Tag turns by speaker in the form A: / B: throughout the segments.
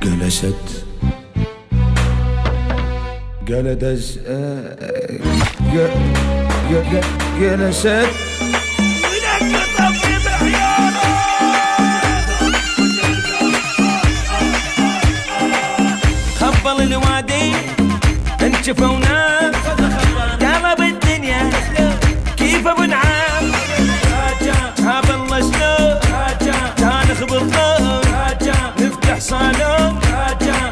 A: جلست جلدز جلست
B: خبل الوادي انشفونا قلب الدنيا كيف ابو نعام هاب الله شلون كان خبطنا نفتح صالون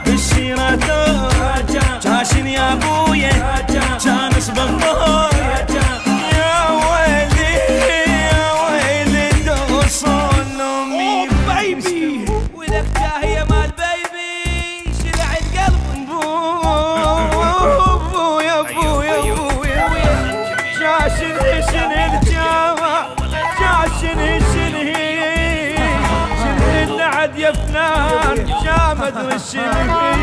B: بالشيراتون جاشن يا ابويا كان اصبغ نور يا ويلي يا ويلي دوصون امي بيبي ولفتها هي مال بيبي شلعت قلب ابويا ابويا ابويا جاشن الجامع جاشن النعد يا فنان جامد والشنهي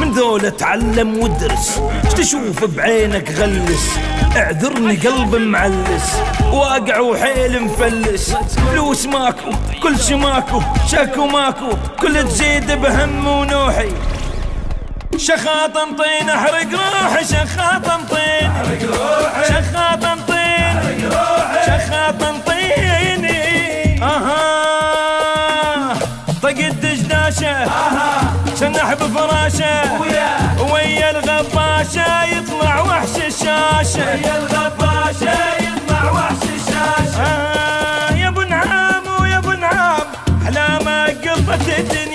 B: من ذول اتعلم وادرس تشوف بعينك غلس اعذرني قلب معلس واقع وحيل مفلس فلوس ماكو كل شي ماكو شكو ماكو كل تزيد بهم ونوحي شخاط انطين احرق روحي شخاط انطين شخاط انطين شخاط انطيني طق الدشداشه سنح بفراشه ويا الغباشه يطلع وحش الشاشه ويا الغباشه يطلع وحش الشاشه يا ابو نعام ويا ابو نعام احلامك قضت الدنيا